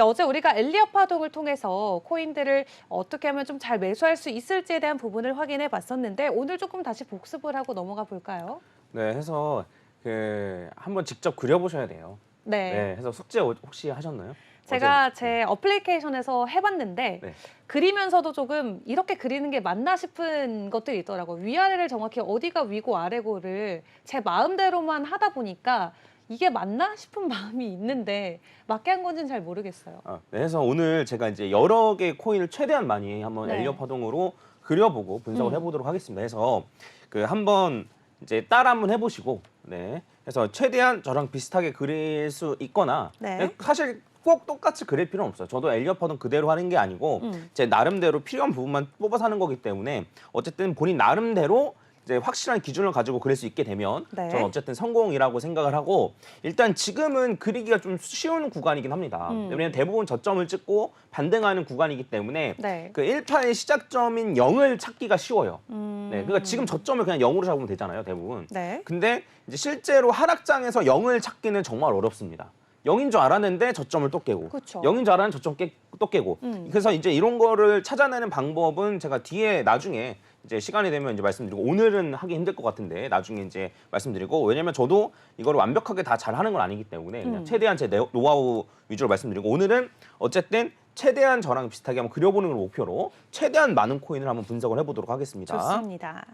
어제 우리가 엘리엇 파동을 통해서 코인들을 어떻게 하면 좀 잘 매수할 수 있을지에 대한 부분을 확인해 봤었는데 오늘 조금 다시 복습을 하고 넘어가 볼까요? 네, 해서 한번 직접 그려보셔야 돼요. 네. 네, 해서 숙제 혹시 하셨나요? 제가 어제? 제 어플리케이션에서 해봤는데 네. 그리면서도 조금 이렇게 그리는 게 맞나 싶은 것들이 있더라고요. 위아래를 정확히 어디가 위고 아래고를 제 마음대로만 하다 보니까 이게 맞나 싶은 마음이 있는데 맞게 한 건지는 잘 모르겠어요. 네, 해서 오늘 제가 이제 여러 개의 코인을 최대한 많이 한번 네. 엘리엇 파동으로 그려보고 분석을 해보도록 하겠습니다. 해서 한번 이제 따라 한번 해보시고, 네, 해서 최대한 저랑 비슷하게 그릴 수 있거나, 네. 사실 꼭 똑같이 그릴 필요는 없어요. 저도 엘리엇 파동 그대로 하는 게 아니고 제 나름대로 필요한 부분만 뽑아서 하는 거기 때문에 어쨌든 본인 나름대로 이제 확실한 기준을 가지고 그릴 수 있게 되면 네. 저는 어쨌든 성공이라고 생각을 하고, 일단 지금은 그리기가 좀 쉬운 구간이긴 합니다. 왜냐면 대부분 저점을 찍고 반등하는 구간이기 때문에 네. 그 1파의 시작점인 0을 찾기가 쉬워요. 네, 그러니까 지금 저점을 그냥 0으로 잡으면 되잖아요, 대부분. 네. 근데 이제 실제로 하락장에서 0을 찾기는 정말 어렵습니다. 0인 줄 알았는데 저점을 또 깨고, 그쵸. 0인 줄 알았는데 저점 또 깨고. 그래서 이제 이런 거를 찾아내는 방법은 제가 뒤에 나중에 이제 시간이 되면 이제 말씀드리고, 오늘은 하기 힘들 것 같은데 나중에 이제 말씀드리고, 왜냐면 저도 이거를 완벽하게 다 잘하는 건 아니기 때문에 그냥 최대한 제 노하우 위주로 말씀드리고, 오늘은 어쨌든 최대한 저랑 비슷하게 한번 그려보는 걸 목표로 최대한 많은 코인을 한번 분석을 해보도록 하겠습니다. 좋습니다.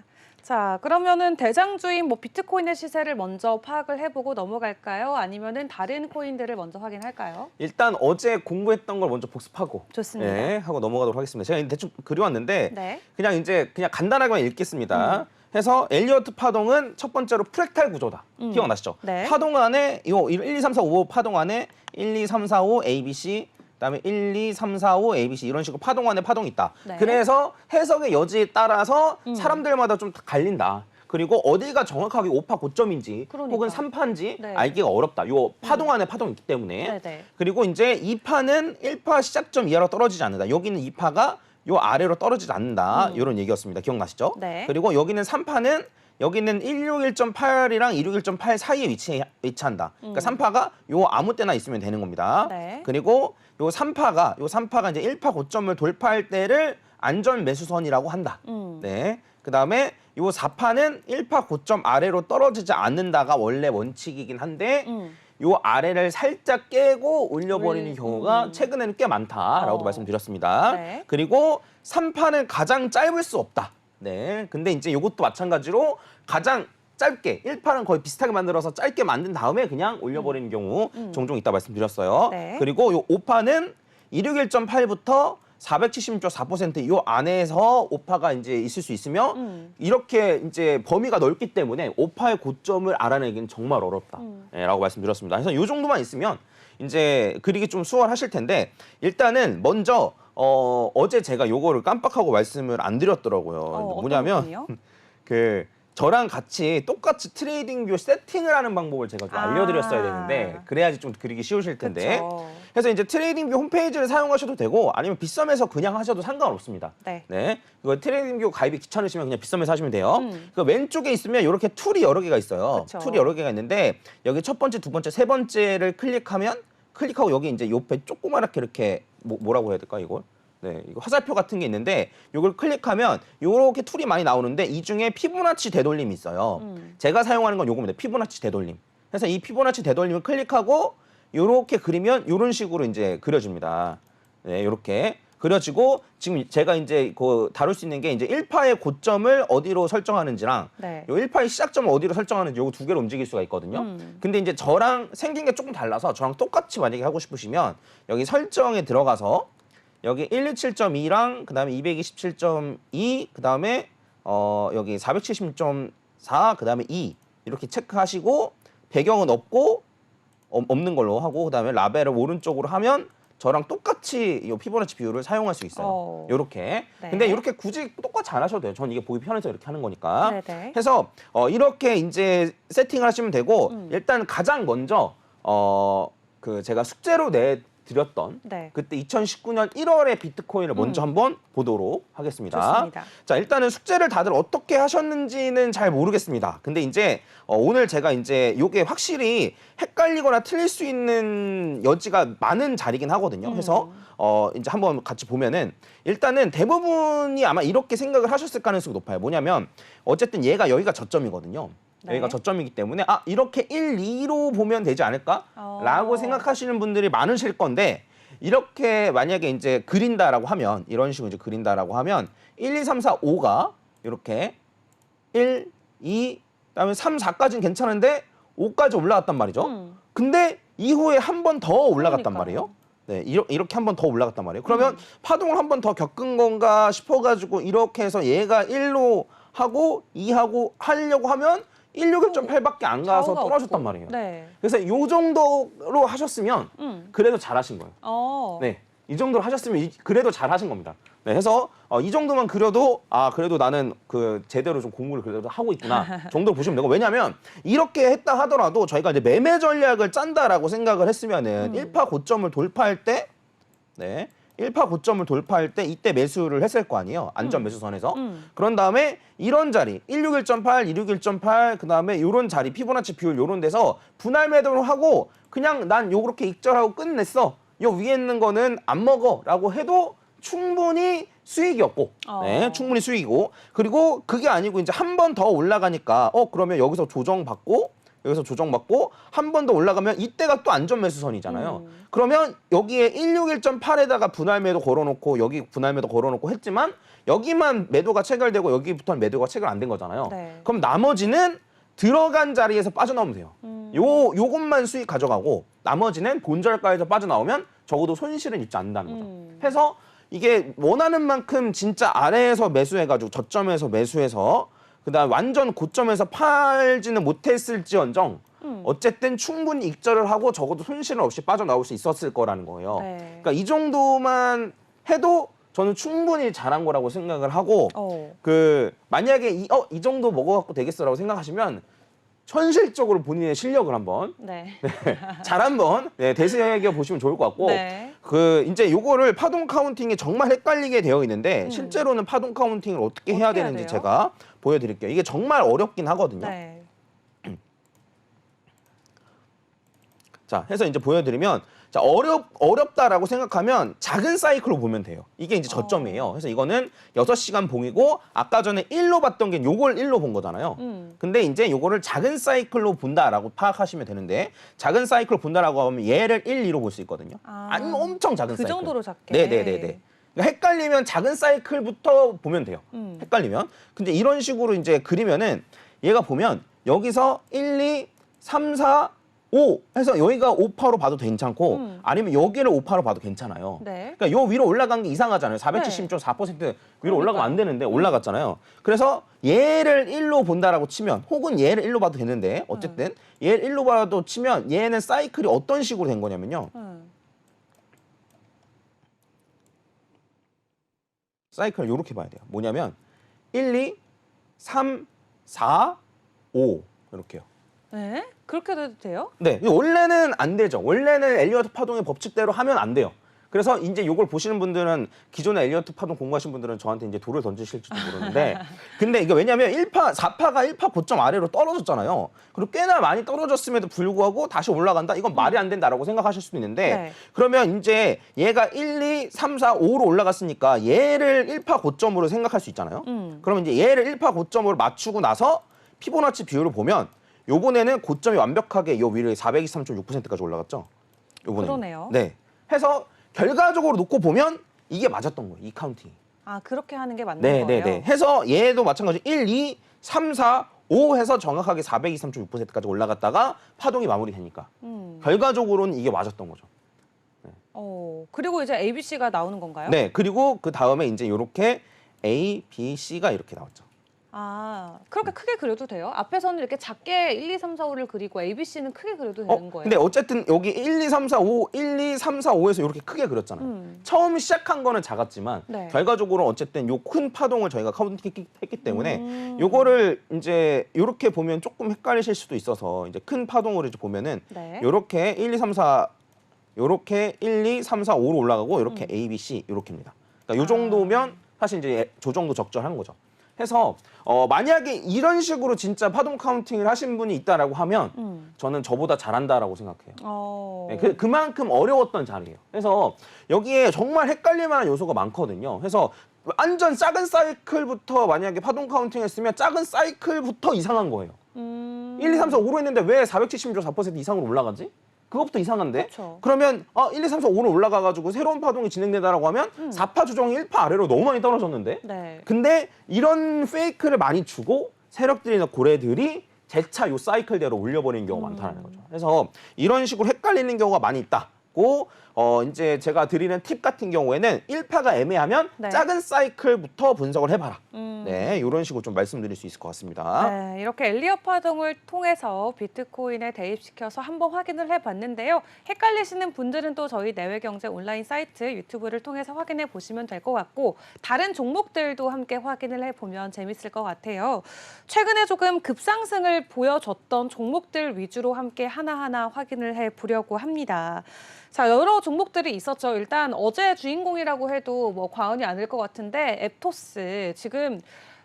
자, 그러면은 대장주인 비트코인의 시세를 먼저 파악을 해보고 넘어갈까요? 아니면은 다른 코인들을 먼저 확인할까요? 일단 어제 공부했던 걸 먼저 복습하고, 좋습니다. 네, 하고 넘어가도록 하겠습니다. 제가 대충 그려왔는데 네. 그냥 간단하게만 읽겠습니다. 해서 엘리어트 파동은 첫 번째로 프랙탈 구조다. 기억나시죠? 네. 파동 안에 이 1, 2, 3, 4, 5 파동 안에 1, 2, 3, 4, 5 ABC, 그다음에 1, 2, 3, 4, 5 ABC 이런 식으로 파동 안에 파동이 있다. 네. 그래서 해석의 여지에 따라서 사람들마다 좀 갈린다. 그리고 어디가 정확하게 5파 고점인지 그러니까. 혹은 3파인지 네. 알기가 어렵다. 요 파동 안에 파동이 있기 때문에. 네네. 그리고 이제 2파는 1파 시작점 이하로 떨어지지 않는다. 여기는 2파가 요 아래로 떨어지지 않는다. 이런 얘기였습니다. 기억나시죠? 네. 그리고 여기는 3파는 여기는 161.8이랑 261.8 사이에 위치한다. 그러니까 3파가 요 아무 때나 있으면 되는 겁니다. 네. 그리고 요 3파가 이제 1파 고점을 돌파할 때를 안전 매수선이라고 한다. 네. 그다음에 요 4파는 1파 고점 아래로 떨어지지 않는다가 원래 원칙이긴 한데 요 아래를 살짝 깨고 올려버리는 경우가 최근에는 꽤 많다라고 말씀드렸습니다. 네. 그리고 3파는 가장 짧을 수 없다. 네. 근데 이제 이것도 마찬가지로 가장 짧게 1파는 거의 비슷하게 만들어서 짧게 만든 다음에 그냥 올려버리는 경우 종종 있다 말씀드렸어요. 네. 그리고 요 5파는 261.8부터 476.4% 요 안에서 5파가 이제 있을 수 있으며 이렇게 이제 범위가 넓기 때문에 5파의 고점을 알아내기는 정말 어렵다. 라고 말씀드렸습니다. 그래서 요 정도만 있으면 이제 그리기 좀 수월하실 텐데, 일단은 먼저 어제 제가 요거를 깜빡하고 말씀을 안 드렸더라고요. 어떤 뭐냐면 부분이요? 저랑 같이 똑같이 트레이딩 뷰 세팅을 하는 방법을 제가 좀 알려드렸어야 되는데, 그래야지 좀 그리기 쉬우실 텐데. 그쵸. 그래서 이제 트레이딩 뷰 홈페이지를 사용하셔도 되고 아니면 빗썸에서 그냥 하셔도 상관없습니다. 네. 이거 트레이딩 뷰 가입이 귀찮으시면 그냥 빗썸에서 하시면 돼요. 그 왼쪽에 있으면 이렇게 툴이 여러 개가 있어요. 그쵸. 툴이 여러 개가 있는데 여기 첫 번째, 두 번째, 세 번째를 클릭하고 여기 이제 옆에 조그맣게 이렇게 뭐라고 해야 될까 이걸? 네, 이거 화살표 같은 게 있는데 이걸 클릭하면 이렇게 툴이 많이 나오는데 이 중에 피보나치 되돌림이 있어요. 제가 사용하는 건 요겁니다. 피보나치 되돌림. 그래서 이 피보나치 되돌림을 클릭하고 이렇게 그리면 이런 식으로 이제 그려집니다. 네, 이렇게 그려지고 지금 제가 이제 다룰 수 있는 게 이제 1파의 고점을 어디로 설정하는지랑 네. 요 1파의 시작점을 어디로 설정하는지 요거 두 개로 움직일 수가 있거든요. 근데 이제 저랑 생긴 게 조금 달라서 저랑 똑같이 만약에 하고 싶으시면 여기 설정에 들어가서 여기 127.2랑 그다음에 227.2 그다음에 여기 470.4 그다음에 2 이렇게 체크하시고 배경은 없는 걸로 하고 그다음에 라벨을 오른쪽으로 하면 저랑 똑같이 이 피보나치 비율을 사용할 수 있어요. 요렇게. 네. 근데 이렇게 굳이 똑같이 안 하셔도 돼요. 전 이게 보기 편해서 이렇게 하는 거니까. 네네. 해서 이렇게 이제 세팅을 하시면 되고 일단 가장 먼저 제가 숙제로 드렸던 네. 그때 2019년 1월에 비트코인을 먼저 한번 보도록 하겠습니다. 좋습니다. 자, 일단은 숙제를 다들 어떻게 하셨는지는 잘 모르겠습니다. 근데 이제 오늘 제가 이제 요게 확실히 헷갈리거나 틀릴 수 있는 여지가 많은 자리긴 하거든요. 그래서 이제 한번 같이 보면은 일단은 대부분이 아마 이렇게 생각을 하셨을 가능성이 높아요. 뭐냐면 어쨌든 얘가 여기가 저점이거든요. 네. 여기가 저점이기 때문에 이렇게 1, 2로 보면 되지 않을까라고 생각하시는 분들이 많으실 건데 이렇게 만약에 이제 그린다라고 하면 이런 식으로 이제 그린다라고 하면 1, 2, 3, 4, 5가 이렇게 1, 2, 그다음에 3, 4까지는 괜찮은데 5까지 올라갔단 말이죠. 근데 이후에 한 번 더 올라갔단 그러니까요. 말이에요. 네, 이렇게 한 번 더 올라갔단 말이에요. 그러면 파동을 한 번 더 겪은 건가 싶어가지고 이렇게 해서 얘가 1로 하고 2하고 하려고 하면 16.8밖에 안 가서 좌우가 떨어졌단 없고. 말이에요. 네. 그래서 요 정도로 하셨으면 그래도 잘하신 거예요. 네, 이 정도로 하셨으면 그래도 잘하신 겁니다. 네, 해서 이 정도만 그려도 그래도 나는 그 제대로 좀 공부를 그래도 하고 있구나 정도로 보시면 되고 왜냐하면 이렇게 했다 하더라도 저희가 이제 매매 전략을 짠다라고 생각을 했으면은 1파 고점을 돌파할 때, 네, 1파 고점을 돌파할 때 이때 매수를 했을 거 아니에요. 안전 매수선에서. 그런 다음에 이런 자리 161.8, 261.8 그다음에 이런 자리 피보나치 비율 요런 데서 분할 매도를 하고 그냥 난 요렇게 익절하고 끝냈어. 요 위에 있는 거는 안 먹어라고 해도 충분히 수익이었고, 네, 충분히 수익이고 그리고 그게 아니고 이제 한 번 더 올라가니까 그러면 여기서 조정받고 한 번 더 올라가면 이때가 또 안전 매수선이잖아요. 그러면 여기에 161.8에다가 분할 매도 걸어놓고 여기 분할 매도 걸어놓고 했지만 여기만 매도가 체결되고 여기부터는 매도가 체결 안 된 거잖아요. 네. 그럼 나머지는 들어간 자리에서 빠져나오면 돼요. 요것만 수익 가져가고 나머지는 본절가에서 빠져나오면 적어도 손실은 입지 않는다는 거죠. 해서 이게 원하는 만큼 진짜 아래에서 매수해가지고 저점에서 매수해서 그다음 완전 고점에서 팔지는 못했을지언정 어쨌든 충분히 익절을 하고 적어도 손실 없이 빠져나올 수 있었을 거라는 거예요. 네. 그러니까 이 정도만 해도 저는 충분히 잘한 거라고 생각을 하고 만약에 이 정도 먹어갖고 되겠어라고 생각하시면 현실적으로 본인의 실력을 한번 잘 한번 되새겨 보시면 좋을 것 같고 네. 이제 요거를 파동 카운팅이 정말 헷갈리게 되어 있는데 실제로는 파동 카운팅을 어떻게 해야 되는지 돼요? 제가 보여드릴게요. 이게 정말 어렵긴 하거든요. 네. 자, 해서 이제 보여드리면 자, 어렵다라고 생각하면 작은 사이클로 보면 돼요. 이게 이제 저점이에요. 그래서 이거는 6시간 봉이고 아까 전에 1로 봤던 게 요걸 1로 본 거잖아요. 근데 이제 요거를 작은 사이클로 본다라고 파악하시면 되는데 작은 사이클로 본다라고 하면 얘를 1, 2로 볼 수 있거든요. 아니면 엄청 작은 사이클. 정도로 작게. 네네네네. 그러니까 헷갈리면 작은 사이클부터 보면 돼요. 헷갈리면. 근데 이런 식으로 이제 그리면은 얘가 보면 여기서 1, 2, 3, 4, 5 해서 여기가 5파로 봐도 괜찮고 아니면 여기를 5파로 봐도 괜찮아요. 네. 그러니까 요 위로 올라간 게 이상하잖아요. 470.4% 위로 올라가면 안 되는데 올라갔잖아요. 그래서 얘를 1로 본다라고 치면 혹은 얘를 1로 봐도 되는데 어쨌든 얘를 1로 봐도 치면 얘는 사이클이 어떤 식으로 된 거냐면요. 사이클을 이렇게 봐야 돼요. 뭐냐면 1, 2, 3, 4, 5 이렇게요. 네? 그렇게 해도 돼요? 네, 원래는 안 되죠. 원래는 엘리어트 파동의 법칙대로 하면 안 돼요. 그래서 이제 이걸 보시는 분들은 기존에 엘리어트 파동 공부하신 분들은 저한테 이제 돌을 던지실지도 모르는데 근데 이게 왜냐면 4파가 1파 고점 아래로 떨어졌잖아요. 그리고 꽤나 많이 떨어졌음에도 불구하고 다시 올라간다? 이건 말이 안 된다라고 생각하실 수도 있는데 그러면 이제 얘가 1, 2, 3, 4, 5로 올라갔으니까 얘를 1파 고점으로 생각할 수 있잖아요. 그러면 이제 얘를 1파 고점으로 맞추고 나서 피보나치 비율을 보면 요번에는 고점이 완벽하게 요 위로 423.6%까지 올라갔죠. 요번에. 그러네요. 네. 해서 결과적으로 놓고 보면 이게 맞았던 거예요. 이 카운팅이. 그렇게 하는 게 맞는 네, 거예요? 네. 해서 얘도 마찬가지 1, 2, 3, 4, 5 해서 정확하게 423.6%까지 올라갔다가 파동이 마무리되니까 결과적으로는 이게 맞았던 거죠. 그리고 이제 ABC가 나오는 건가요? 네. 그리고 그 다음에 이제 이렇게 A, B, C가 이렇게 나왔죠. 그렇게 크게 그려도 돼요? 앞에서는 이렇게 작게 1, 2, 3, 4, 5를 그리고 ABC는 크게 그려도 되는 거예요? 근데 어쨌든 여기 1, 2, 3, 4, 5, 1, 2, 3, 4, 5에서 이렇게 크게 그렸잖아요. 처음 시작한 거는 작았지만 결과적으로 어쨌든 요 큰 파동을 저희가 카운팅했기 때문에 요거를 이제 이렇게 보면 조금 헷갈리실 수도 있어서 이제 큰 파동으로 이제 보면은 요렇게 1, 2, 3, 4 요렇게 1, 2, 3, 4, 5로 올라가고 요렇게 A, B, C 요렇게입니다. 그러니까 요 정도면 사실 이제 조정도 적절한 거죠. 해서 만약에 이런 식으로 진짜 파동 카운팅을 하신 분이 있다라고 하면 저는 저보다 잘한다라고 생각해요. 네, 그만큼 어려웠던 자리예요. 그래서 여기에 정말 헷갈릴 만한 요소가 많거든요. 그래서 완전 작은 사이클부터 만약에 파동 카운팅 했으면 작은 사이클부터 이상한 거예요. 1, 2, 3, 4, 5로 했는데 왜 470조 4% 이상으로 올라가지? 그것부터 이상한데? 그쵸. 그러면 1, 2, 3, 4, 5로 올라가가지고 새로운 파동이 진행되다라고 하면 4파 조정이 1파 아래로 너무 많이 떨어졌는데? 네. 근데 이런 페이크를 많이 주고 세력들이나 고래들이 재차 요 사이클대로 올려버리는 경우가 많다는 거죠. 그래서 이런 식으로 헷갈리는 경우가 많이 있다고 이제 제가 드리는 팁 같은 경우에는 1파가 애매하면 네. 작은 사이클부터 분석을 해봐라. 네, 이런 식으로 좀 말씀드릴 수 있을 것 같습니다. 네, 이렇게 엘리엇 파동을 통해서 비트코인에 대입시켜서 한번 확인을 해봤는데요. 헷갈리시는 분들은 또 저희 내외경제 온라인 사이트 유튜브를 통해서 확인해 보시면 될 것 같고 다른 종목들도 함께 확인을 해보면 재밌을 것 같아요. 최근에 조금 급상승을 보여줬던 종목들 위주로 함께 하나하나 확인을 해보려고 합니다. 자, 여러 종목들이 있었죠. 일단 어제 주인공이라고 해도 뭐 과언이 아닐 것 같은데 앱토스 지금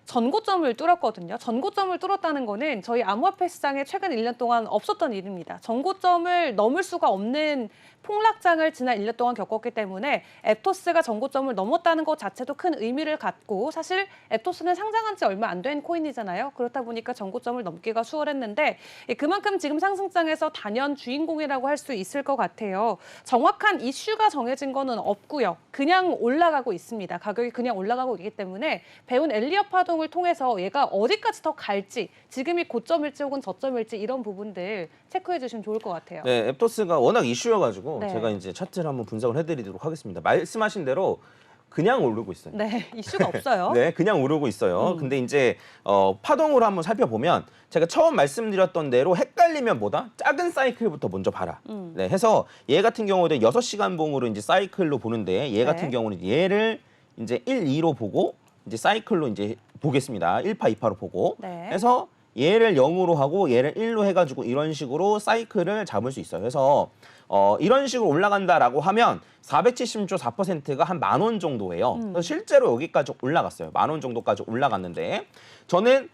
전고점을 뚫었거든요. 전고점을 뚫었다는 거는 저희 암호화폐 시장에 최근 1년 동안 없었던 일입니다. 전고점을 넘을 수가 없는 폭락장을 지난 1년 동안 겪었기 때문에 앱토스가 전고점을 넘었다는 것 자체도 큰 의미를 갖고 사실 앱토스는 상장한 지 얼마 안 된 코인이잖아요. 그렇다 보니까 전고점을 넘기가 수월했는데 그만큼 지금 상승장에서 단연 주인공이라고 할 수 있을 것 같아요. 정확한 이슈가 정해진 거는 없고요. 그냥 올라가고 있습니다. 가격이 그냥 올라가고 있기 때문에 배운 엘리엇 파동을 통해서 얘가 어디까지 더 갈지 지금이 고점일지 혹은 저점일지 이런 부분들 체크해 주시면 좋을 것 같아요. 네, 앱토스가 워낙 이슈여가지고 네. 제가 이제 차트를 한번 분석을 해드리도록 하겠습니다. 말씀하신 대로 그냥 오르고 있어요. 네, 이슈가 없어요. 네, 그냥 오르고 있어요. 근데 이제 파동으로 한번 살펴보면 제가 처음 말씀드렸던 대로 헷갈리면 뭐다? 작은 사이클부터 먼저 봐라. 네, 해서 얘 같은 경우도 6시간 봉으로 이제 사이클로 보는데 얘 같은 네. 경우는 얘를 이제 1, 2로 보고 이제 사이클로 이제 보겠습니다. 1파, 2파로 보고. 네. 해서 얘를 0으로 하고 얘를 1로 해가지고 이런 식으로 사이클을 잡을 수 있어요. 그래서 이런 식으로 올라간다라고 하면 470조 4%가 한 10,000원 정도예요. 그래서 실제로 여기까지 올라갔어요. 10,000원 정도까지 올라갔는데 저는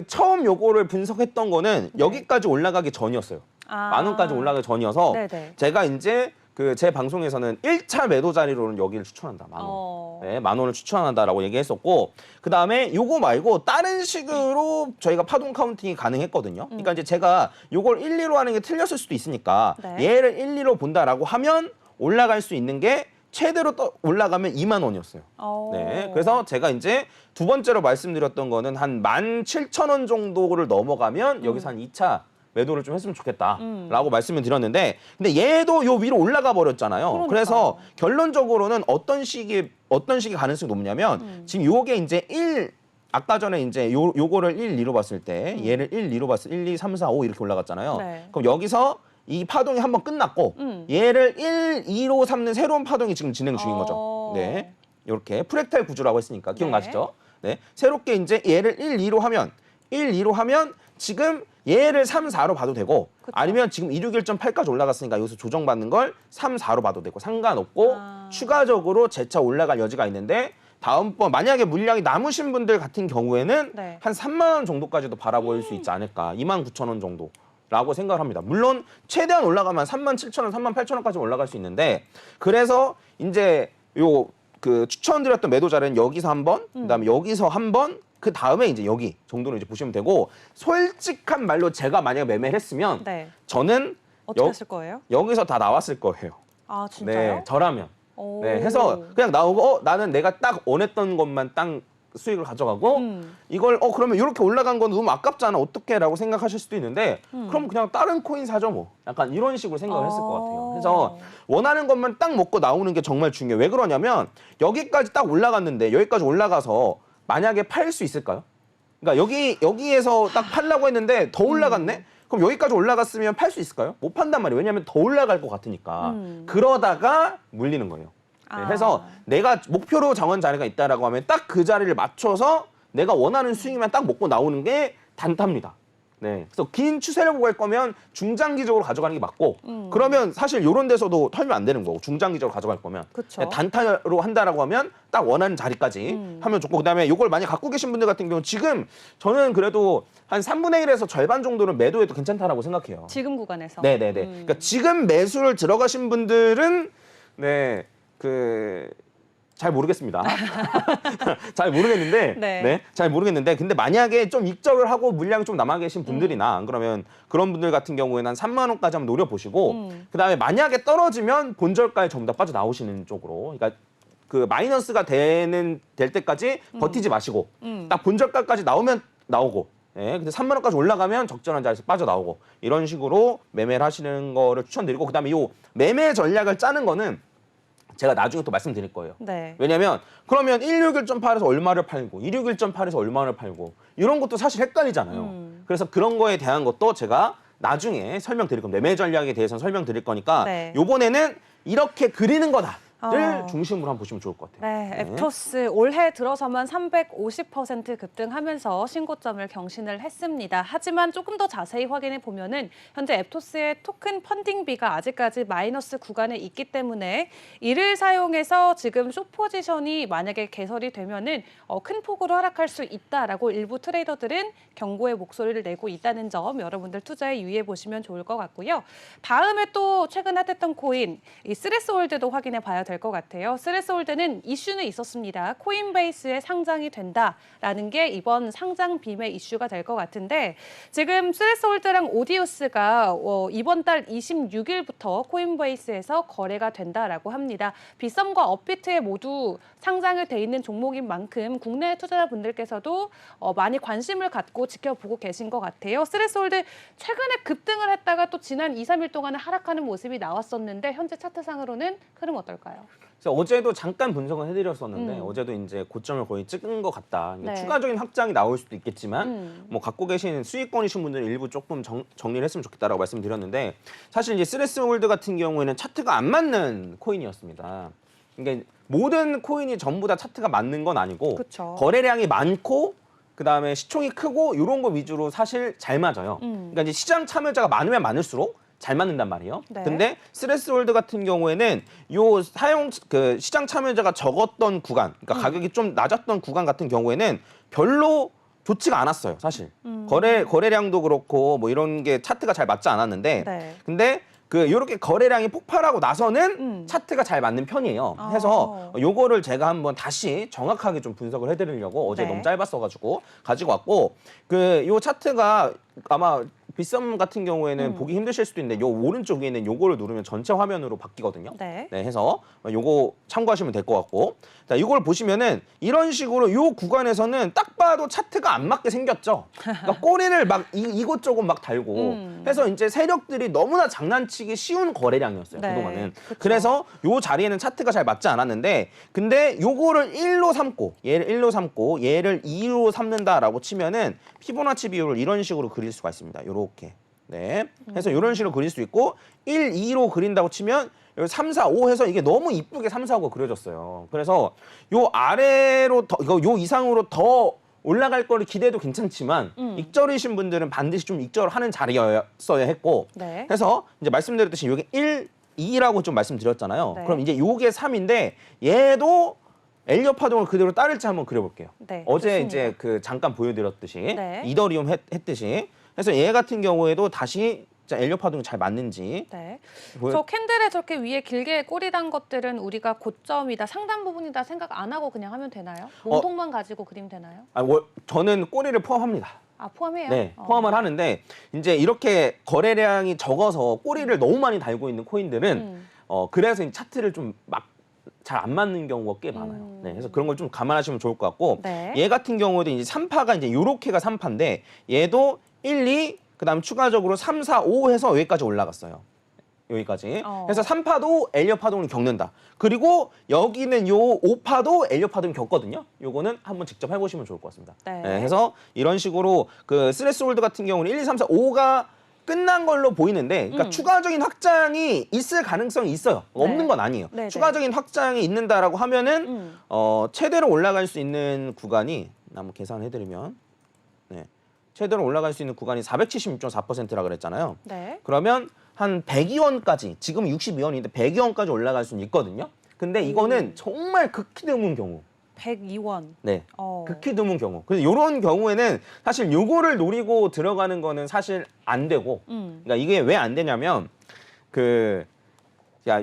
처음 요거를 분석했던 거는 여기까지 올라가기 전이었어요. 10,000원까지 올라가기 전이어서 네네. 제가 이제 제 방송에서는 1차 매도 자리로는 여기를 추천한다. 10,000원. 네, 10,000원을 추천한다라고 얘기했었고 그다음에 요거 말고 다른 식으로 저희가 파동 카운팅이 가능했거든요. 그러니까 이제 제가 요걸 1, 2로 하는 게 틀렸을 수도 있으니까 네. 얘를 1, 2로 본다라고 하면 올라갈 수 있는 게 최대로 올라가면 20,000원이었어요. 네, 그래서 제가 이제 두 번째로 말씀드렸던 거는 한 17,000원 정도를 넘어가면 여기서 한 2차 매도를 좀 했으면 좋겠다라고 말씀을 드렸는데 근데 얘도 요 위로 올라가 버렸잖아요. 그러니까요. 그래서 결론적으로는 어떤 식이 가능성이 높냐면 지금 요게 이제 아까 전에 이제 요거를 1, 2로 봤을 때 얘를 1, 2로 봤을 때 1, 2, 3, 4, 5 이렇게 올라갔잖아요. 네. 그럼 여기서 이 파동이 한번 끝났고 얘를 1, 2로 삼는 새로운 파동이 지금 진행 중인 거죠. 네. 이렇게 프랙탈 구조라고 했으니까 기억나시죠? 네. 새롭게 이제 얘를 1, 2로 하면 지금 얘를 3, 4로 봐도 되고 그쵸. 아니면 지금 261.8까지 올라갔으니까 여기서 조정받는 걸 3, 4로 봐도 되고 상관없고 추가적으로 재차 올라갈 여지가 있는데 다음번 만약에 물량이 남으신 분들 같은 경우에는 네. 한 3만 원 정도까지도 바라볼 수 있지 않을까. 29,000원 정도라고 생각을 합니다. 물론 최대한 올라가면 37,000원, 38,000원까지 올라갈 수 있는데 그래서 이제 추천드렸던 매도 자리는 여기서 한 번, 그다음에 여기서 한 번, 그 다음에 이제 여기 정도로 이제 보시면 되고 솔직한 말로 제가 만약에 매매를 했으면 네. 저는 어떻게 했을 거예요? 여기서 다 나왔을 거예요. 아, 진짜요? 네, 저라면. 오. 네, 해서 그냥 나오고 나는 내가 딱 원했던 것만 딱 수익을 가져가고 이걸 그러면 이렇게 올라간 건 너무 아깝잖아 어떡해라고 생각하실 수도 있는데 그럼 그냥 다른 코인 사죠 뭐 약간 이런 식으로 생각을 했을 것 같아요. 그래서 원하는 것만 딱 먹고 나오는 게 정말 중요해요. 왜 그러냐면 여기까지 딱 올라갔는데 여기까지 올라가서 만약에 팔 수 있을까요? 그러니까 여기에서 딱 팔라고 했는데 더 올라갔네? 그럼 여기까지 올라갔으면 팔 수 있을까요? 못 판단 말이에요. 왜냐하면 더 올라갈 것 같으니까. 그러다가 물리는 거예요. 네, 그래서 내가 목표로 정한 자리가 있다라고 하면 딱 그 자리를 맞춰서 내가 원하는 수익만 딱 먹고 나오는 게 단타입니다. 네, 그래서 긴 추세를 보고 할 거면 중장기적으로 가져가는 게 맞고 그러면 사실 이런 데서도 털면 안 되는 거고 중장기적으로 가져갈 거면 그쵸. 그냥 단타로 한다라고 하면 딱 원하는 자리까지 하면 좋고 그다음에 이걸 많이 갖고 계신 분들 같은 경우는 지금 저는 그래도 한 3분의 1에서 절반 정도는 매도해도 괜찮다라고 생각해요. 지금 구간에서. 네네네. 그러니까 지금 매수를 들어가신 분들은 네, 잘 모르겠습니다. 잘 모르겠는데, 네. 잘 모르겠는데, 근데 만약에 좀 익절을 하고 물량이 좀 남아 계신 분들이나 안 그러면 그런 분들 같은 경우에는 한 3만 원까지 한번 노려보시고, 그다음에 만약에 떨어지면 본절가에 전부 다 빠져 나오시는 쪽으로, 그러니까 그 마이너스가 될 때까지 버티지 마시고, 딱 본절가까지 나오면 나오고. 예, 근데 3만 원까지 올라가면 적절한 자리에서 빠져나오고 이런 식으로 매매를 하시는 거를 추천드리고 그다음에 요 매매 전략을 짜는 거는 제가 나중에 또 말씀드릴 거예요. 네. 왜냐면 그러면 161.8에서 얼마를 팔고 261.8에서 얼마를 팔고 이런 것도 사실 헷갈리잖아요. 그래서 그런 거에 대한 것도 제가 나중에 설명드릴 겁니다. 매매 전략에 대해서는 설명드릴 거니까 네. 요번에는 이렇게 그리는 거다. 를 중심으로 한번 보시면 좋을 것 같아요. 네, 앱토스 올해 들어서만 350% 급등하면서 신고점을 경신을 했습니다. 하지만 조금 더 자세히 확인해 보면은 현재 앱토스의 토큰 펀딩비가 아직까지 마이너스 구간에 있기 때문에 이를 사용해서 지금 숏 포지션이 만약에 개설이 되면은 큰 폭으로 하락할 수 있다라고 일부 트레이더들은 경고의 목소리를 내고 있다는 점 여러분들 투자에 유의해 보시면 좋을 것 같고요. 다음에 또 최근 핫했던 코인 이 스레스홀드도 확인해 봐야 될 것 같아요. 스레스홀드는 이슈는 있었습니다. 코인베이스에 상장이 된다라는 게 이번 상장 빔의 이슈가 될 것 같은데 지금 스레스홀드랑 오디우스가 이번 달 26일부터 코인베이스에서 거래가 된다라고 합니다. 빗썸과 업비트에 모두 상장을 돼 있는 종목인 만큼 국내 투자자분들께서도 많이 관심을 갖고 지켜보고 계신 것 같아요. 스레스홀드 최근에 급등을 했다가 또 지난 2, 3일 동안은 하락하는 모습이 나왔었는데 현재 차트상으로는 흐름 어떨까요? 그래서 어제도 잠깐 분석을 해드렸었는데 어제도 이제 고점을 거의 찍은 것 같다. 네. 추가적인 확장이 나올 수도 있겠지만 뭐 갖고 계신 수익권이신 분들은 일부 조금 정리를 했으면 좋겠다라고 말씀드렸는데 사실 이제 스레스홀드 같은 경우에는 차트가 안 맞는 코인이었습니다. 그러니까 모든 코인이 전부 다 차트가 맞는 건 아니고 그쵸. 거래량이 많고 그다음에 시총이 크고 이런 거 위주로 사실 잘 맞아요. 그러니까 이제 시장 참여자가 많으면 많을수록 잘 맞는단 말이에요. 네. 근데 스레스홀드 같은 경우에는 요 시장 참여자가 적었던 구간, 그러니까 가격이 좀 낮았던 구간 같은 경우에는 별로 좋지가 않았어요, 사실. 거래량도 그렇고 뭐 이런 게 차트가 잘 맞지 않았는데 네. 근데 요렇게 거래량이 폭발하고 나서는 차트가 잘 맞는 편이에요. 해서 요거를 제가 한번 다시 정확하게 좀 분석을 해드리려고 어제 네. 너무 짧았어가지고 가지고 왔고 요 차트가 아마 빗썸 같은 경우에는 보기 힘드실 수도 있는데 요 오른쪽 위에 있는 요거를 누르면 전체 화면으로 바뀌거든요. 네. 해서 요거 참고하시면 될 것 같고 자, 이걸 보시면은 이런 식으로 요 구간에서는 딱 봐도 차트가 안 맞게 생겼죠. 그러니까 꼬리를 막 이곳저곳 막 달고 해서 이제 세력들이 너무나 장난치기 쉬운 거래량이었어요. 네. 그동안은. 그쵸. 그래서 요 자리에는 차트가 잘 맞지 않았는데 근데 요거를 1로 삼고 얘를 1로 삼고 얘를 2로 삼는다라고 치면은 피보나치 비율을 이런 식으로 그릴 수가 있습니다. 요렇게. 네. 해서 이런 식으로 그릴 수 있고 1, 2로 그린다고 치면 여기 3, 4, 5 해서 이게 너무 이쁘게 3, 4, 5가 그려졌어요. 그래서 요 아래로 요 이상으로 더 올라갈 거를 기대도 괜찮지만 익절이신 분들은 반드시 좀 익절하는 자리였어야 했고 네. 해서 이제 말씀드렸듯이 요게 1, 2라고 좀 말씀드렸잖아요. 네. 그럼 이제 요게 3인데 얘도 엘리엇 파동을 그대로 따를지 한번 그려볼게요. 네, 어제 좋습니다. 이제 잠깐 보여드렸듯이 네. 이더리움 했듯이 해서 얘 같은 경우에도 다시 엘리엇 파동이 잘 맞는지 네. 보여- 저 캔들에 저렇게 위에 길게 꼬리 단 것들은 우리가 고점이다, 상단 부분이다 생각 안 하고 그냥 하면 되나요? 몸통만 가지고 그리면 되나요? 저는 꼬리를 포함합니다. 아, 포함해요? 네, 포함을 하는데 이제 이렇게 거래량이 적어서 꼬리를 너무 많이 달고 있는 코인들은 그래서 이 차트를 좀 막 잘 안 맞는 경우가 꽤 많아요. 네, 그래서 그런 걸 좀 감안하시면 좋을 것 같고 네. 얘 같은 경우에도 이제 3파가 이제 요렇게가 3파인데 얘도 1, 2 그다음 추가적으로 3, 4, 5 해서 여기까지 올라갔어요. 여기까지. 그래서 3파도 엘리엇 파동을 겪는다. 그리고 여기는 요 5파도 엘리엇 파동을 겪거든요. 요거는 한번 직접 해보시면 좋을 것 같습니다. 네. 그래서 이런 식으로 스레스홀드 같은 경우는 1, 2, 3, 4, 5가 끝난 걸로 보이는데 그러니까 추가적인 확장이 있을 가능성이 있어요. 없는 건 아니에요. 네, 추가적인 확장이 있는다라고 하면은 최대로 올라갈 수 있는 구간이 한번 계산을 해드리면 최대로 올라갈 수 있는 구간이 476.4%라 그랬잖아요. 네. 그러면 한 102원까지 지금 62원인데 102원까지 올라갈 수는 있거든요. 근데 이거는 정말 극히 드문 경우. 102원. 네. 어. 극히 드문 경우. 그래서 이런 경우에는 사실 요거를 노리고 들어가는 거는 사실 안 되고. 그러니까 이게 왜 안 되냐면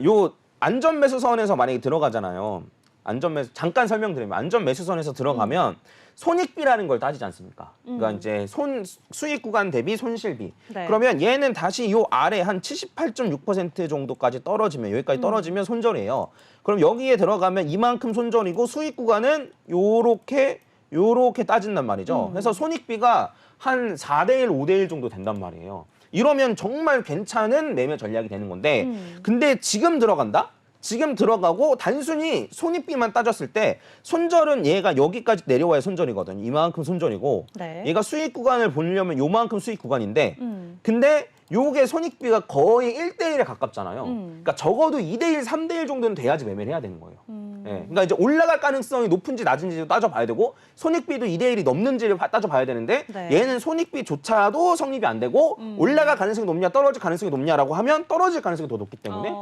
요 안전 매수선에서 만약에 들어가잖아요. 안전 매수 잠깐 설명드리면 안전 매수선에서 들어가면 손익비라는 걸 따지지 않습니까? 그러니까 이제 수익 구간 대비 손실비. 네. 그러면 얘는 다시 요 아래 한 78.6% 정도까지 떨어지면 여기까지 떨어지면 손절이에요. 그럼 여기에 들어가면 이만큼 손절이고 수익 구간은 요렇게 따진단 말이죠. 그래서 손익비가 한 4대1, 5대1 정도 된단 말이에요. 이러면 정말 괜찮은 매매 전략이 되는 건데 근데 지금 들어간다? 지금 들어가고 단순히 손익비만 따졌을 때 손절은 얘가 여기까지 내려와야 손절이거든요. 이만큼 손절이고 네. 얘가 수익 구간을 보려면 요만큼 수익 구간인데 근데 요게 손익비가 거의 1대1에 가깝잖아요. 그러니까 적어도 2대1, 3대1 정도는 돼야지 매매를 해야 되는 거예요. 예, 그러니까 이제 올라갈 가능성이 높은지 낮은지도 따져봐야 되고 손익비도 2대1이 넘는지를 따져봐야 되는데 네. 얘는 손익비조차도 성립이 안 되고 올라갈 가능성이 높냐 떨어질 가능성이 높냐라고 하면 떨어질 가능성이 더 높기 때문에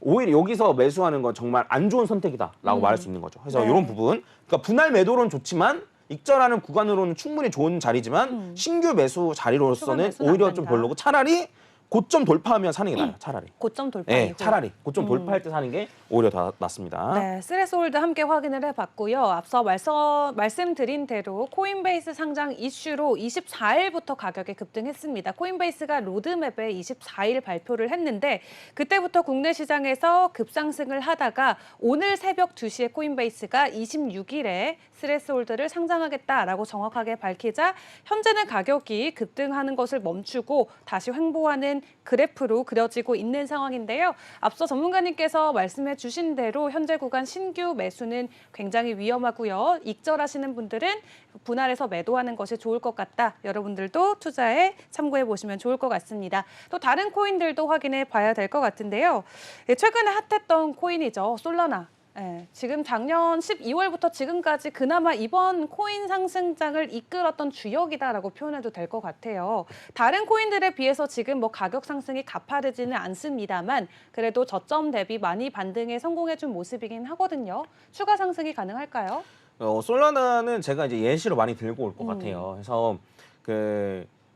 오히려 여기서 매수하는 건 정말 안 좋은 선택이다라고 말할 수 있는 거죠. 그래서 네. 이런 부분, 그러니까 분할 매도로는 좋지만 익절하는 구간으로는 충분히 좋은 자리지만 신규 매수 자리로서는 매수는 오히려 안 좀 된다. 별로고 차라리 고점 돌파하면 사는 게 나아요. 차라리. 고점 돌파 네, 이후. 차라리 고점 돌파할 때 사는 게 오히려 더 낫습니다. 네, 스레스홀드 함께 확인을 해봤고요. 앞서 말씀드린 대로 코인베이스 상장 이슈로 24일부터 가격이 급등했습니다. 코인베이스가 로드맵에 24일 발표를 했는데 그때부터 국내 시장에서 급상승을 하다가 오늘 새벽 2시에 코인베이스가 26일에 스레스홀드를 상장하겠다라고 정확하게 밝히자 현재는 가격이 급등하는 것을 멈추고 다시 횡보하는 그래프로 그려지고 있는 상황인데요. 앞서 전문가님께서 말씀해 주신 대로 현재 구간 신규 매수는 굉장히 위험하고요. 익절하시는 분들은 분할해서 매도하는 것이 좋을 것 같다. 여러분들도 투자에 참고해 보시면 좋을 것 같습니다. 또 다른 코인들도 확인해 봐야 될 것 같은데요. 최근에 핫했던 코인이죠. 솔라나. 네, 지금 작년 12월부터 지금까지 그나마 이번 코인 상승장을 이끌었던 주역이다라고 표현해도 될 것 같아요. 다른 코인들에 비해서 지금 뭐 가격 상승이 가파르지는 않습니다만 그래도 저점 대비 많이 반등에 성공해준 모습이긴 하거든요. 추가 상승이 가능할까요? 솔라나는 제가 이제 예시로 많이 들고 올 것 같아요. 그래서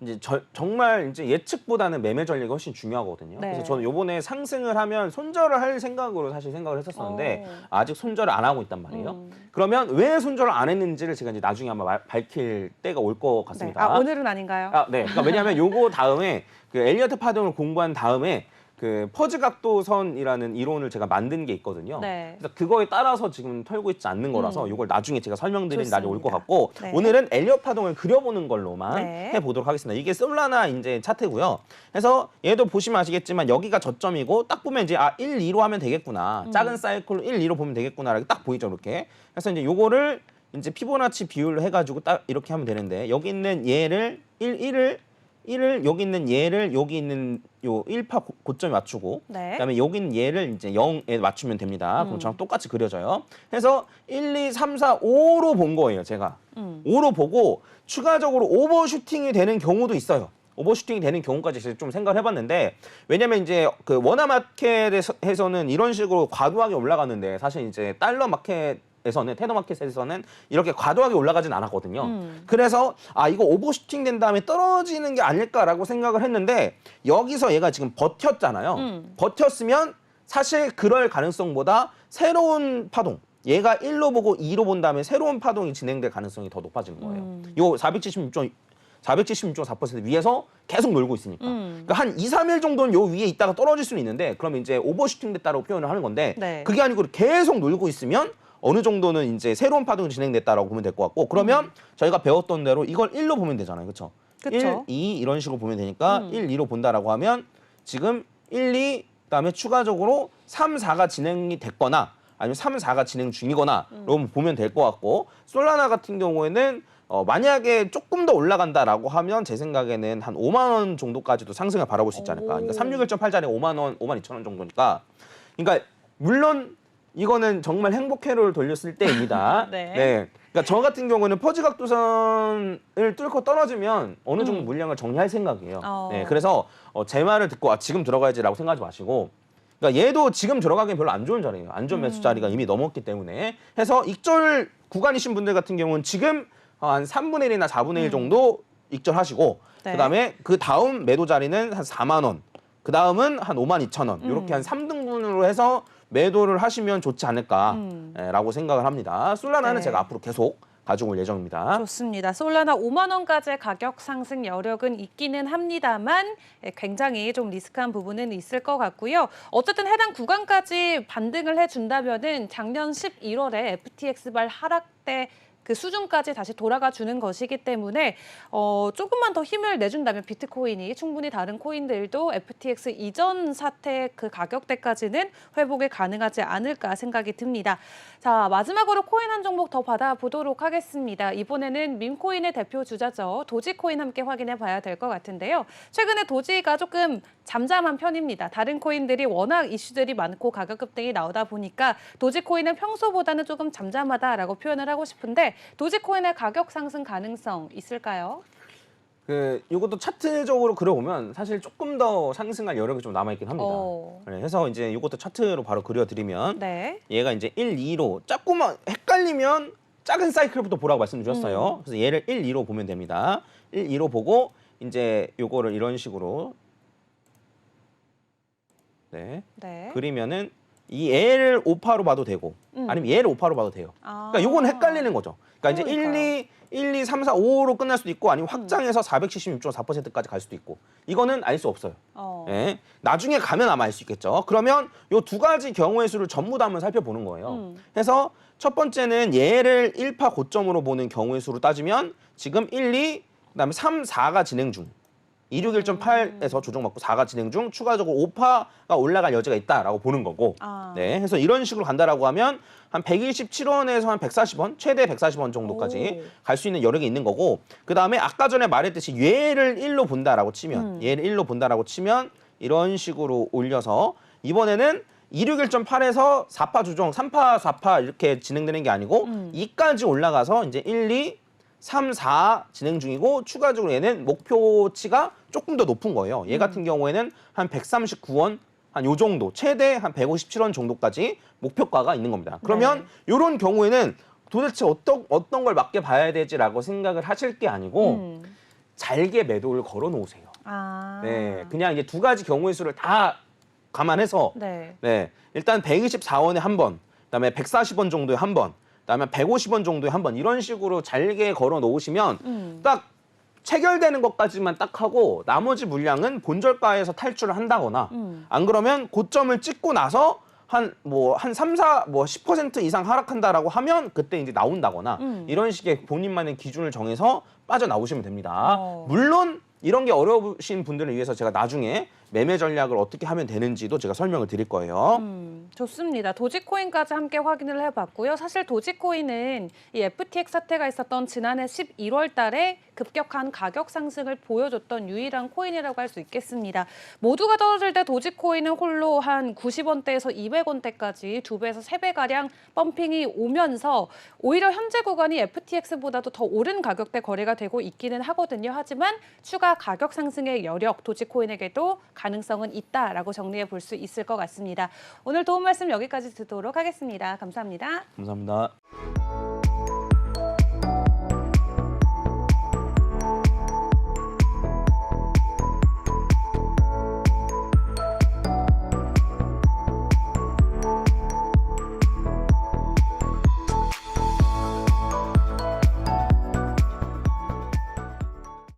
이제 정말 이제 예측보다는 매매 전략이 훨씬 중요하거든요. 네. 그래서 저는 요번에 상승을 하면 손절을 할 생각으로 사실 생각을 했었었는데 아직 손절을 안 하고 있단 말이에요. 그러면 왜 손절을 안 했는지를 제가 이제 나중에 아마 밝힐 때가 올 것 같습니다. 네. 아, 오늘은 아닌가요? 네. 그러니까 왜냐하면 요거 다음에 엘리어트 파동을 공부한 다음에 퍼즈 각도선이라는 이론을 제가 만든 게 있거든요. 네. 그래서 그거에 따라서 지금 털고 있지 않는 거라서 이걸 나중에 제가 설명드리는 날이 올 것 좋습니다. 같고 네. 오늘은 엘리엇 파동을 그려보는 걸로만 네. 해보도록 하겠습니다. 이게 솔라나 이제 차트고요. 그래서 얘도 보시면 아시겠지만 여기가 저점이고 딱 보면 이제 1, 2로 하면 되겠구나. 작은 사이클로 1, 2로 보면 되겠구나. 이렇게 딱 보이죠, 이렇게. 그래서 이제 요거를 이제 피보나치 비율로 해가지고 딱 이렇게 하면 되는데 여기 있는 얘를 1을 여기 있는 얘를 여기 있는 요 1파 고점에 맞추고 네. 그다음에 여기 있는 얘를 이제 0에 맞추면 됩니다. 그럼 저랑 똑같이 그려져요. 그래서 1, 2, 3, 4, 5로 본 거예요, 제가. 5로 보고 추가적으로 오버슈팅이 되는 경우도 있어요. 오버슈팅이 되는 경우까지 좀 생각을 해봤는데 왜냐면 이제 워너마켓에서는 이런 식으로 과도하게 올라갔는데 사실 이제 달러 마켓에서는 테더 마켓에서는 이렇게 과도하게 올라가진 않았거든요. 그래서 이거 오버슈팅 된 다음에 떨어지는 게 아닐까라고 생각을 했는데 여기서 얘가 지금 버텼잖아요. 버텼으면 사실 그럴 가능성보다 새로운 파동 얘가 1로 보고 2로 본 다음에 새로운 파동이 진행될 가능성이 더 높아지는 거예요. 요 476.4% 위에서 계속 놀고 있으니까. 그러니까 한 2, 3일 정도는 요 위에 있다가 떨어질 수는 있는데 그러면 이제 오버슈팅 됐다고 표현을 하는 건데 네. 그게 아니고 계속 놀고 있으면 어느 정도는 이제 새로운 파동이 진행됐다라고 보면 될 것 같고 그러면 저희가 배웠던 대로 이걸 1로 보면 되잖아요. 그렇죠? 그쵸. 1, 2 이런 식으로 보면 되니까 1, 2로 본다라고 하면 지금 1, 2 그다음에 추가적으로 3, 4가 진행이 됐거나 아니면 3, 4가 진행 중이거나 보면 될 것 같고 솔라나 같은 경우에는 만약에 조금 더 올라간다라고 하면 제 생각에는 한 5만 원 정도까지도 상승을 바라볼 수 있지 않을까. 그러니까 361.8짜리 5만 원, 5만 2천 원 정도니까. 그러니까 물론 이거는 정말 행복 회로를 돌렸을 때입니다. 네. 그러니까 저 같은 경우는 퍼지 각도선을 뚫고 떨어지면 어느 정도 물량을 정리할 생각이에요. 네, 그래서 제 말을 듣고 지금 들어가야지라고 생각하지 마시고, 그러니까 얘도 지금 들어가기엔 별로 안 좋은 자리예요. 안 좋은 매수 자리가 이미 넘었기 때문에. 해서 익절 구간이신 분들 같은 경우는 지금 한 3분의 1이나 4분의 1 정도 익절하시고, 네. 그다음에 그 다음 매도 자리는 한 4만 원, 그 다음은 한 5만 2천 원 이렇게 한 3등분으로 해서 매도를 하시면 좋지 않을까라고 생각을 합니다. 솔라나는 네. 제가 앞으로 계속 가지고 올 예정입니다. 좋습니다. 솔라나 5만 원까지의 가격 상승 여력은 있기는 합니다만 굉장히 좀 리스크한 부분은 있을 것 같고요. 어쨌든 해당 구간까지 반등을 해준다면은 작년 11월에 FTX발 하락 때 그 수준까지 다시 돌아가 주는 것이기 때문에 조금만 더 힘을 내준다면 비트코인이 충분히 다른 코인들도 FTX 이전 사태 그 가격대까지는 회복이 가능하지 않을까 생각이 듭니다. 자, 마지막으로 코인 한 종목 더 받아보도록 하겠습니다. 이번에는 밈코인의 대표 주자죠. 도지코인 함께 확인해 봐야 될 것 같은데요. 최근에 도지가 조금 잠잠한 편입니다. 다른 코인들이 워낙 이슈들이 많고 가격 급등이 나오다 보니까 도지코인은 평소보다는 조금 잠잠하다라고 표현을 하고 싶은데 도지코인의 가격 상승 가능성 있을까요? 이것도 차트적으로 그려보면 사실 조금 더 상승할 여력이 좀 남아있긴 합니다. 그래서 이제 이것도 차트로 바로 그려드리면 네. 얘가 이제 1, 2로 조금만 헷갈리면 작은 사이클부터 보라고 말씀드렸어요. 그래서 얘를 1, 2로 보면 됩니다. 1, 2로 보고 이제 요거를 이런 식으로 그리면은 이 얘를 5파로 봐도 되고 아니면 얘를 5파로 봐도 돼요. 그러니까 요건 헷갈리는 거죠. 그러니까 이제 1, 2, 3, 4, 5로 끝날 수도 있고 아니면 확장해서 476.4%까지 갈 수도 있고 이거는 알 수 없어요. 예. 나중에 가면 아마 알 수 있겠죠. 그러면 요 두 가지 경우의 수를 전부 다 한번 살펴보는 거예요. 그래서 첫 번째는 얘를 1파 고점으로 보는 경우의 수로 따지면 지금 1, 2, 그다음에 3, 4가 진행 중. 261.8에서 조정받고 4가 진행 중 추가적으로 5파가 올라갈 여지가 있다라고 보는 거고. 네. 그래서 이런 식으로 간다라고 하면 한 127원에서 한 140원, 최대 140원 정도까지 갈 수 있는 여력이 있는 거고. 그다음에 아까 전에 말했듯이 얘를 1로 본다라고 치면 얘를 1로 본다라고 치면 이런 식으로 올려서 이번에는 261.8에서 4파 조정, 3파, 4파 이렇게 진행되는 게 아니고 2까지 올라가서 이제 1, 2, 3, 4 진행 중이고 추가적으로 얘는 목표치가 조금 더 높은 거예요. 얘 같은 경우에는 한 139원, 한 요 정도, 최대 한 157원 정도까지 목표가가 있는 겁니다. 그러면 이런 경우에는 도대체 어떤 걸 맞게 봐야 되지라고 생각을 하실 게 아니고 잘게 매도를 걸어 놓으세요. 네, 그냥 이제 두 가지 경우의 수를 다 감안해서 일단 124원에 한 번, 그다음에 140원 정도에 한 번, 그다음에 150원 정도에 한 번 이런 식으로 잘게 걸어 놓으시면 딱 체결되는 것까지만 딱 하고 나머지 물량은 본절가에서 탈출을 한다거나 안 그러면 고점을 찍고 나서 한 3, 4, 10% 이상 하락한다라고 하면 그때 이제 나온다거나 이런 식의 본인만의 기준을 정해서 빠져나오시면 됩니다. 물론 이런 게 어려우신 분들을 위해서 제가 나중에 매매 전략을 어떻게 하면 되는지도 제가 설명을 드릴 거예요. 좋습니다. 도지코인까지 함께 확인을 해봤고요. 사실 도지코인은 이 FTX 사태가 있었던 지난해 11월 달에 급격한 가격 상승을 보여줬던 유일한 코인이라고 할 수 있겠습니다. 모두가 떨어질 때 도지코인은 홀로 한 90원대에서 200원대까지 2배에서 3배가량 펌핑이 오면서 오히려 현재 구간이 FTX보다도 더 오른 가격대 거래가 되고 있기는 하거든요. 하지만 추가 가격 상승의 여력, 도지코인에게도 가능성은 있다라고 정리해 볼 수 있을 것 같습니다. 오늘 도움 말씀 여기까지 듣도록 하겠습니다. 감사합니다. 감사합니다.